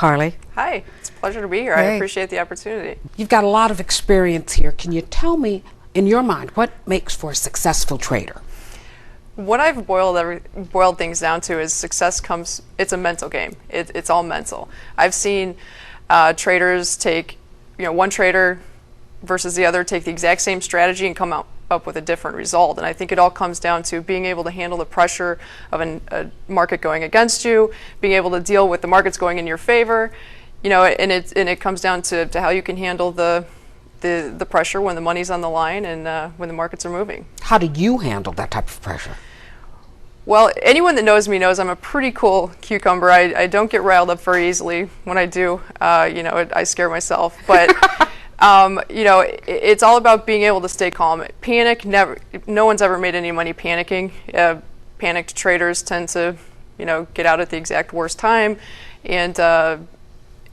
Carley. Hi, it's a pleasure to be here. Hey. I appreciate the opportunity. You've got a lot of experience here. Can you tell me, in your mind, what makes for a successful trader? What I've boiled things down to is success comes, it's a mental game. It's all mental. I've seen traders take, one trader versus the other take the exact same strategy and come up with a different result. And I think it all comes down to being able to handle the pressure of a market going against you, being able to deal with the markets going in your favor, and it comes down to how you can handle the pressure when the money's on the line and when the markets are moving. How do you handle that type of pressure? Well, anyone that knows me knows I'm a pretty cool cucumber. I don't get riled up very easily. When I do, I scare myself. But it's all about being able to stay calm. Panic, never. No one's ever made any money panicking. Panicked traders tend to, get out at the exact worst time, and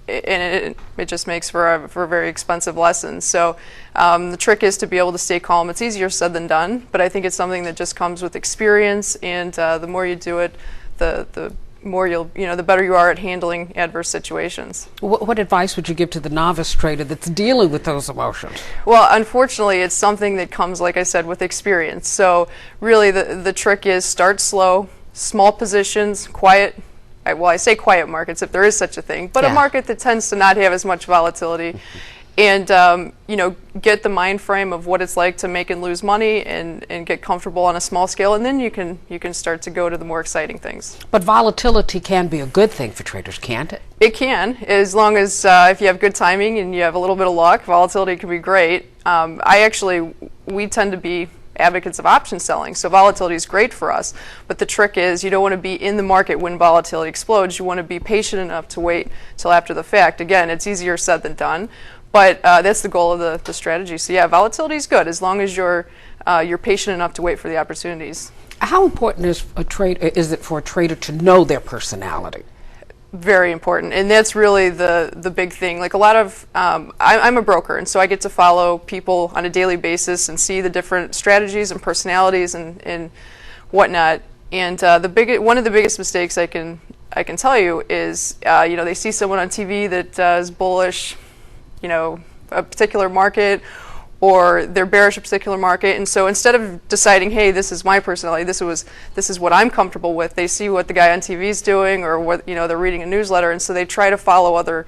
it just makes for a very expensive lesson. So the trick is to be able to stay calm. It's easier said than done, but I think it's something that just comes with experience, and the more you do it, the more the better you are at handling adverse situations. What advice would you give to the novice trader that's dealing with those emotions? Well, unfortunately, it's something that comes, like I said, with experience. So really the trick is start slow, small positions, quiet. I say quiet markets if there is such a thing, but yeah. A market that tends to not have as much volatility, and get the mind frame of what it's like to make and lose money, and get comfortable on a small scale, and then you can start to go to the more exciting things. But volatility can be a good thing for traders, can't it? It can, as long as if you have good timing and you have a little bit of luck, volatility can be great. We tend to be advocates of option selling, so volatility is great for us, but the trick is you don't want to be in the market when volatility explodes. You want to be patient enough to wait till after the fact. Again, it's easier said than done, but that's the goal of the strategy. So yeah, volatility is good as long as you're patient enough to wait for the opportunities. How important is it for a trader to know their personality? Very important, and that's really the big thing. Like a lot of, I'm a broker, and so I get to follow people on a daily basis and see the different strategies and personalities and whatnot. And one of the biggest mistakes I can tell you is, they see someone on TV that is bullish, a particular market, or they're bearish a particular market, and so instead of deciding, hey, this is my personality, this is what I'm comfortable with, they see what the guy on TV is doing, or what they're reading a newsletter, and so they try to follow other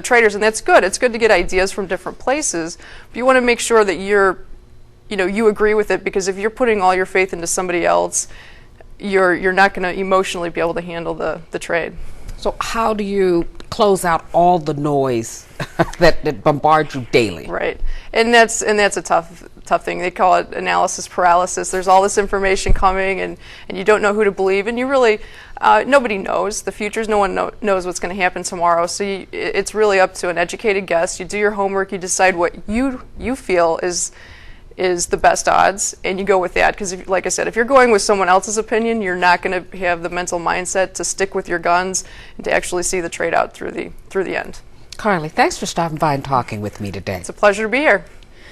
traders, and that's good. It's good to get ideas from different places, but you want to make sure that you agree with it, because if you're putting all your faith into somebody else, you're not going to emotionally be able to handle the trade. So how do you close out all the noise that bombards you daily? Right, and that's a tough thing. They call it analysis paralysis. There's all this information coming, and you don't know who to believe, and you really nobody knows the futures. No one knows what's going to happen tomorrow. So it's really up to an educated guess. You do your homework. You decide what you feel is the best odds, and you go with that, because like I said, if you're going with someone else's opinion, you're not going to have the mental mindset to stick with your guns and to actually see the trade out through the end. Carley, thanks for stopping by and talking with me today. It's a pleasure to be here.